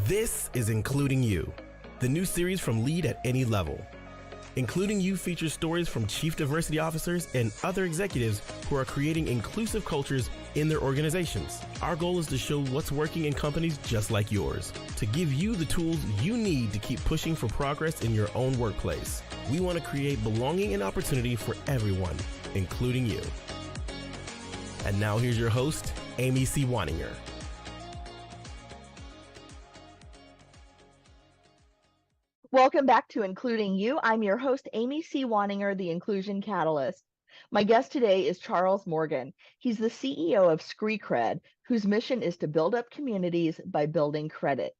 This is Including You, the new series from Lead at Any Level. Including You features stories from chief diversity officers and other executives who are creating inclusive cultures in their organizations. Our goal is to show what's working in companies just like yours, to give you the tools you need to keep pushing for progress in your own workplace. We want to create belonging and opportunity for everyone, including you. And now here's your host, Amy C. Waninger. Welcome back to Including You. I'm your host, Amy C. Waninger, the Inclusion Catalyst. My guest today is Charles Morgan. He's the CEO of ScreeCred, whose mission is to build up communities by building credit.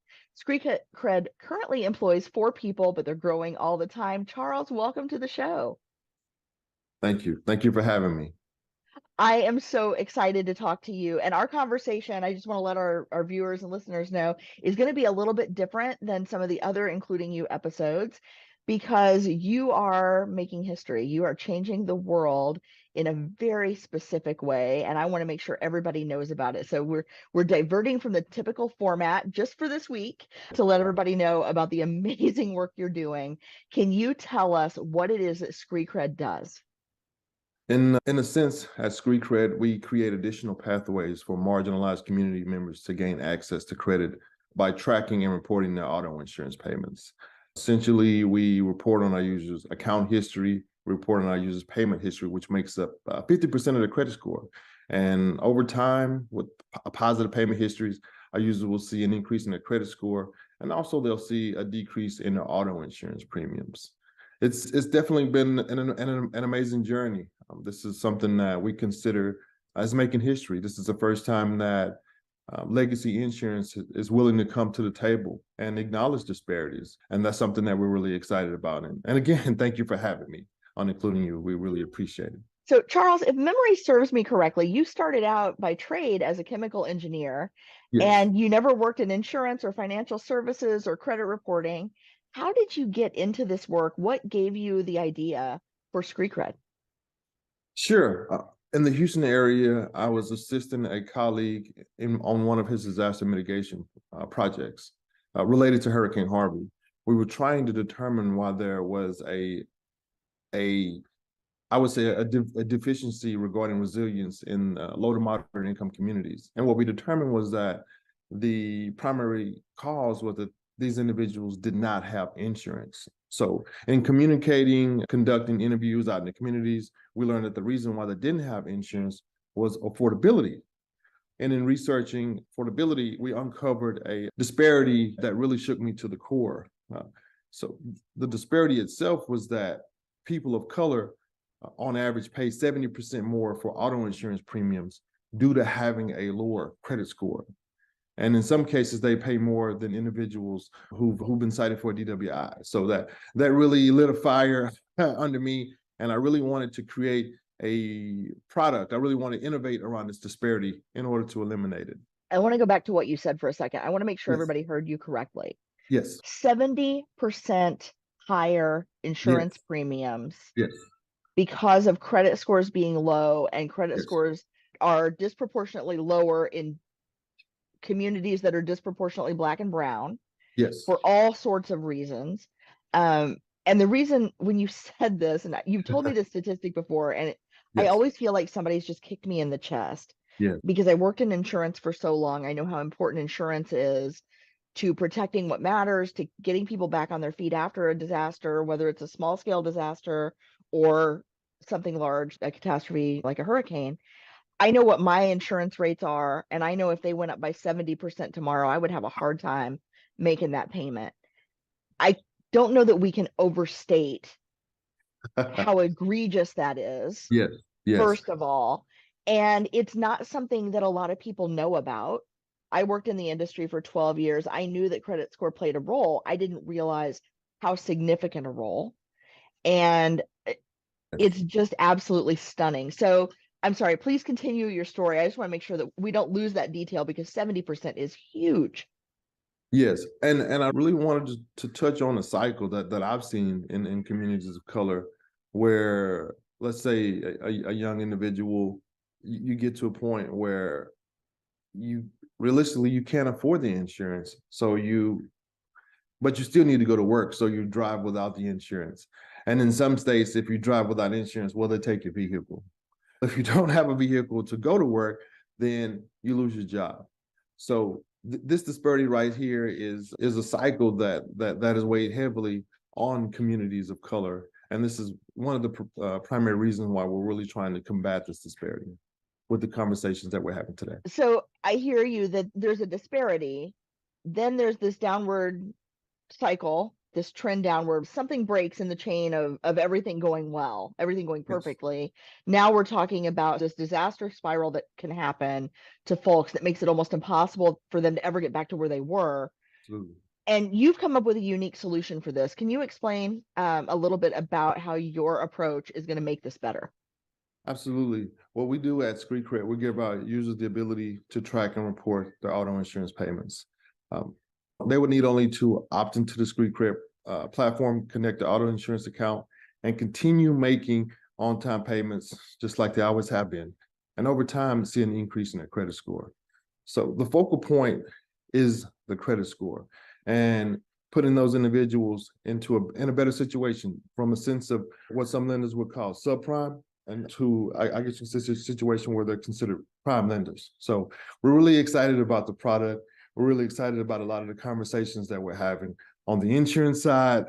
ScreeCred currently employs 4 people, but they're growing all the time. Charles, welcome to the show. Thank you. Thank you for having me. I am so excited to talk to you. And our conversation, I just want to let our viewers and listeners know, is going to be a little bit different than some of the other Including You episodes, because you are making history. You are changing the world in a very specific way. And I want to make sure everybody knows about it. So we're diverting from the typical format just for this week to let everybody know about the amazing work you're doing. Can you tell us what it is that ScreeCred does? In a sense, at ScreeCred, we create additional pathways for marginalized community members to gain access to credit by tracking and reporting their auto insurance payments. Essentially, we report on our users' account history, report on our users' payment history, which makes up 50% of their credit score. And over time, with positive payment histories, our users will see an increase in their credit score, and also they'll see a decrease in their auto insurance premiums. It's definitely been an amazing journey. This is something that we consider as making history. This is the first time that legacy insurance is willing to come to the table and acknowledge disparities. And that's something that we're really excited about. And again, thank you for having me on Including You. We really appreciate it. So Charles, if memory serves me correctly, you started out by trade as a chemical engineer. Yes. And you never worked in insurance or financial services or credit reporting. How did you get into this work? What gave you the idea for ScreeCred? Sure. In the Houston area, I was assisting a colleague on one of his disaster mitigation projects related to Hurricane Harvey. We were trying to determine why there was a deficiency regarding resilience in low to moderate income communities. And what we determined was that the primary cause was that these individuals did not have insurance. So in communicating, conducting interviews out in the communities, we learned that the reason why they didn't have insurance was affordability. And in researching affordability, we uncovered a disparity that really shook me to the core. So the disparity itself was that people of color, on average, pay 70% more for auto insurance premiums due to having a lower credit score. And in some cases, they pay more than individuals who've been cited for a DWI. So that really lit a fire under me. And I really wanted to create a product. I really want to innovate around this disparity in order to eliminate it. I want to go back to what you said for a second. I want to make sure everybody heard you correctly. Yes. 70% higher insurance premiums. Yes. Because of credit scores being low, and credit scores are disproportionately lower in communities that are disproportionately Black and brown. Yes. For all sorts of reasons. And the reason, when you said this, and you've told me this statistic before, and I always feel like somebody's just kicked me in the chest. Yeah. Because I worked in insurance for so long. I know how important insurance is to protecting what matters, to getting people back on their feet after a disaster, whether it's a small scale disaster or something large, a catastrophe like a hurricane. I know what my insurance rates are, and I know if they went up by 70% tomorrow, I would have a hard time making that payment. I don't know that we can overstate how egregious that is. Yes. First of all, and it's not something that a lot of people know about. I worked in the industry for 12 years. I knew that credit score played a role. I didn't realize how significant a role. And it's just absolutely stunning. So I'm sorry, please continue your story. I just want to make sure that we don't lose that detail, because 70% is huge. Yes, and I really wanted to touch on a cycle that I've seen in communities of color, where, let's say, a young individual, you get to a point where realistically, you can't afford the insurance. But you still need to go to work. So you drive without the insurance. And in some states, if you drive without insurance, well, they take your vehicle. If you don't have a vehicle to go to work, then you lose your job. So this disparity right here is a cycle that is weighed heavily on communities of color. And this is one of the primary reasons why we're really trying to combat this disparity with the conversations that we're having today. So I hear you that there's a disparity, then there's this downward cycle, this trend downward, something breaks in the chain of everything going well, everything going perfectly. Yes. Now we're talking about this disaster spiral that can happen to folks that makes it almost impossible for them to ever get back to where they were. Absolutely. And you've come up with a unique solution for this. Can you explain a little bit about how your approach is going to make this better? Absolutely. What we do at ScreeCred, we give our users the ability to track and report their auto insurance payments. They would need only to opt into the ScreeCred platform, connect the auto insurance account, and continue making on-time payments just like they always have been. And over time, see an increase in their credit score. So the focal point is the credit score and putting those individuals in a better situation from a sense of what some lenders would call subprime and to, I guess, a situation where they're considered prime lenders. So we're really excited about the product. We're really excited about a lot of the conversations that we're having on the insurance side,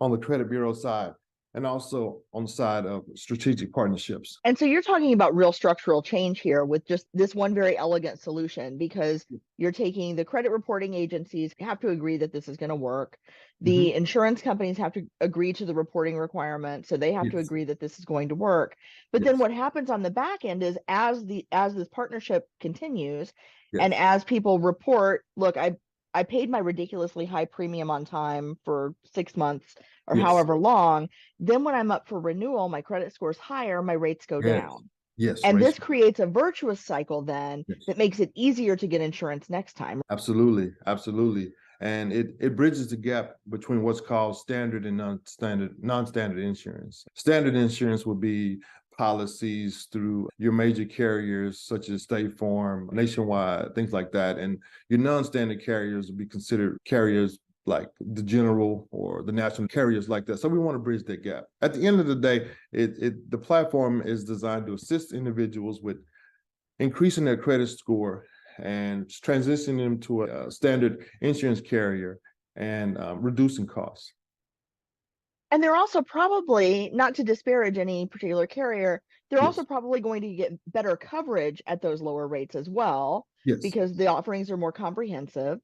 on the credit bureau side, and also on the side of strategic partnerships. And so you're talking about real structural change here with just this one very elegant solution, because you're taking the credit reporting agencies have to agree that this is going to work. The insurance companies have to agree to the reporting requirements, so they have to agree that this is going to work. But then what happens on the back end is as this partnership continues and as people report, look, I paid my ridiculously high premium on time for 6 months or however long. Then when I'm up for renewal, my credit score's higher, my rates go down. And this creates a virtuous cycle then that makes it easier to get insurance next time. Absolutely. Absolutely. And it bridges the gap between what's called standard and non-standard insurance. Standard insurance would be policies through your major carriers such as State Farm, Nationwide, things like that. And your non-standard carriers would be considered carriers like the general or the national carriers like that. So we want to bridge that gap. At the end of the day, the platform is designed to assist individuals with increasing their credit score and transitioning them to a standard insurance carrier and reducing costs. And they're also probably, not to disparage any particular carrier, they're also probably going to get better coverage at those lower rates as well, because the offerings are more comprehensive.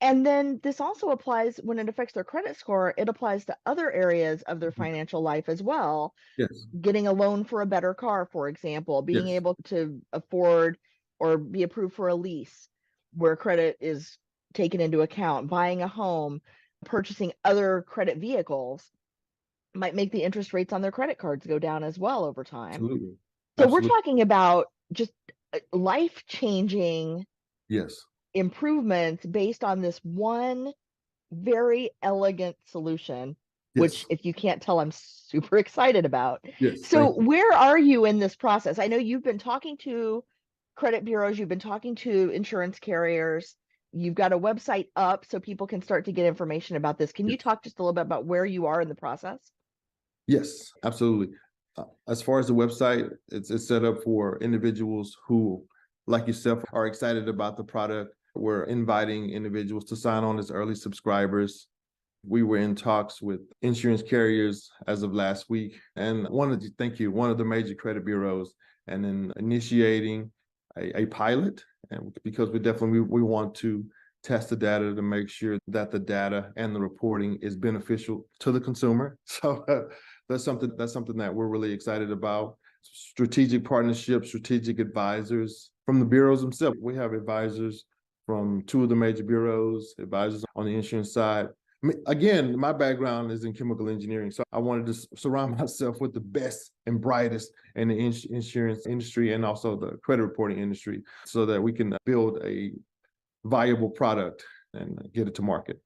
And then this also applies when it affects their credit score, it applies to other areas of their financial life as well. Getting a loan for a better car, for example, being able to afford or be approved for a lease where credit is taken into account, buying a home, purchasing other credit vehicles might make the interest rates on their credit cards go down as well over time. Absolutely. So we're talking about just life-changing improvements based on this one very elegant solution, which if you can't tell, I'm super excited about. So where are you in this process? I know you've been talking to credit bureaus, you've been talking to insurance carriers, you've got a website up so people can start to get information about this. Can you talk just a little bit about where you are in the process? Yes, absolutely. As far as the website, it's set up for individuals who, like yourself, are excited about the product. We're inviting individuals to sign on as early subscribers. We were in talks with insurance carriers as of last week and wanted to thank you, one of the major credit bureaus, and then initiating a pilot, and because we want to test the data to make sure that the data and the reporting is beneficial to the consumer. So that's something that we're really excited about. Strategic partnerships, strategic advisors from the bureaus themselves. We have advisors from 2 of the major bureaus, advisors on the insurance side. Again, my background is in chemical engineering, so I wanted to surround myself with the best and brightest in the insurance industry and also the credit reporting industry so that we can build a viable product and get it to market.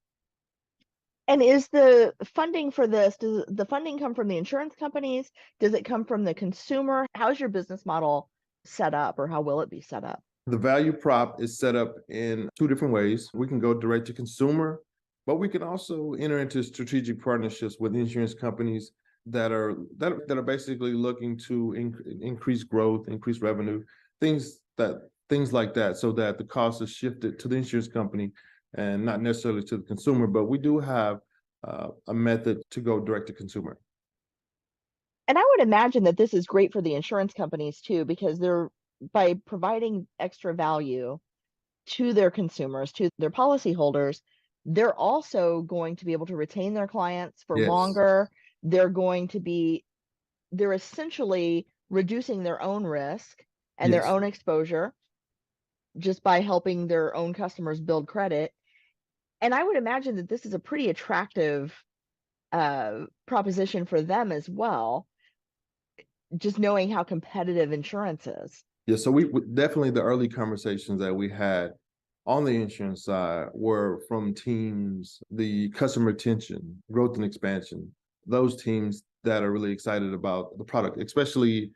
And is the funding for this, does the funding come from the insurance companies? Does it come from the consumer? How's your business model set up, or how will it be set up? The value prop is set up in two different ways. We can go direct to consumer, but we can also enter into strategic partnerships with insurance companies that are basically looking to increase growth, increase revenue, things like that, so that the cost is shifted to the insurance company and not necessarily to the consumer. But we do have a method to go direct to consumer. And I would imagine that this is great for the insurance companies too, because they're, by providing extra value to their consumers, to their policyholders, they're also going to be able to retain their clients for Yes. longer. They're essentially reducing their own risk and their Yes. own exposure just by helping their own customers build credit. And I would imagine that this is a pretty attractive proposition for them as well, just knowing how competitive insurance is. Yeah, so we definitely, the early conversations that we had on the insurance side were from teams, the customer retention, growth and expansion, those teams that are really excited about the product, especially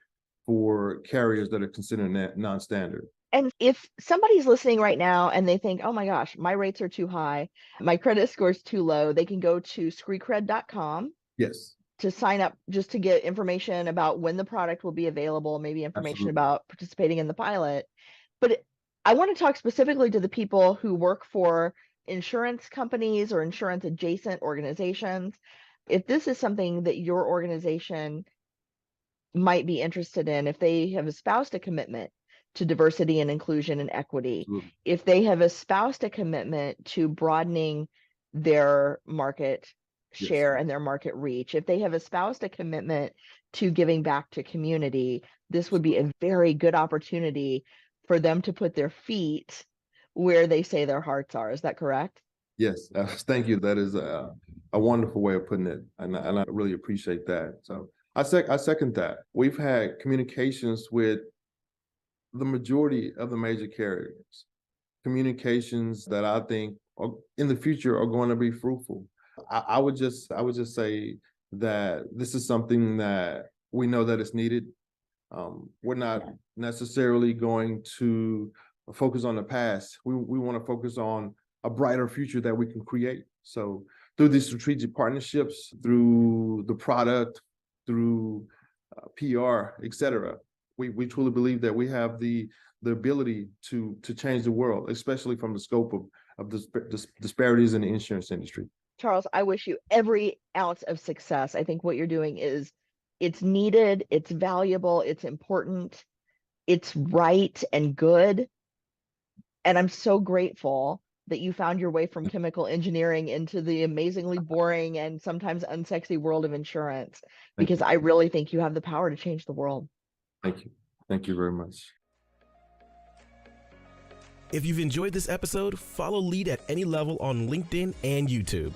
for carriers that are considered non-standard. And if somebody's listening right now and they think, oh my gosh, my rates are too high, my credit score is too low, they can go to ScreeCred.com. Yes. To sign up, just to get information about when the product will be available, maybe information Absolutely. about participating in the pilot. But I want to talk specifically to the people who work for insurance companies or insurance adjacent organizations. If this is something that your organization might be interested in, if they have espoused a commitment to diversity and inclusion and equity, Absolutely. if they have espoused a commitment to broadening their market share and their market reach, if they have espoused a commitment to giving back to community, this would be a very good opportunity for them to put their feet where they say their hearts are. Is that correct? Yes, thank you. That is a wonderful way of putting it, and I really appreciate that. So I second that. We've had communications with the majority of the major carriers, communications that I think in the future are going to be fruitful. I would just say that this is something that we know that is needed. We're not necessarily going to focus on the past. We want to focus on a brighter future that we can create. So through these strategic partnerships, through the product, through PR, et cetera, we truly believe that we have the ability to change the world, especially from the scope of the disparities in the insurance industry. Charles, I wish you every ounce of success. I think what you're doing it's needed, it's valuable, it's important, it's right and good. And I'm so grateful that you found your way from chemical engineering into the amazingly boring and sometimes unsexy world of insurance, because I really think you have the power to change the world. Thank you. Thank you very much. If you've enjoyed this episode, follow Lead at Any Level on LinkedIn and YouTube.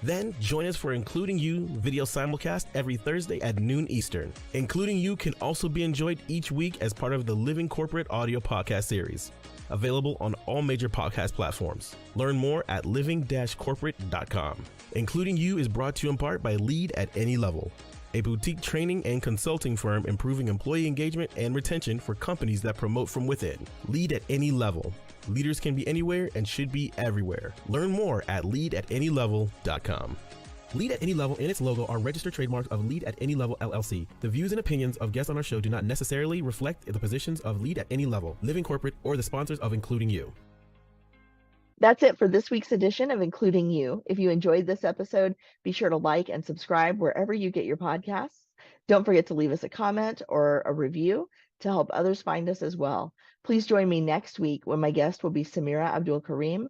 Then join us for Including You video simulcast every Thursday at noon Eastern. Including You can also be enjoyed each week as part of the Living Corporate audio podcast series, available on all major podcast platforms. Learn more at living-corporate.com. Including You is brought to you in part by Lead at Any Level, a boutique training and consulting firm improving employee engagement and retention for companies that promote from within. Lead at Any Level. Leaders can be anywhere and should be everywhere. Learn more at leadatanylevel.com. Lead at Any Level and its logo are registered trademarks of Lead at Any Level LLC. The views and opinions of guests on our show do not necessarily reflect the positions of Lead at Any Level, Living Corporate, or the sponsors of Including You. That's it for this week's edition of Including You. If you enjoyed this episode, be sure to like and subscribe wherever you get your podcasts. Don't forget to leave us a comment or a review to help others find us as well. Please join me next week when my guest will be Samira Abdul Karim,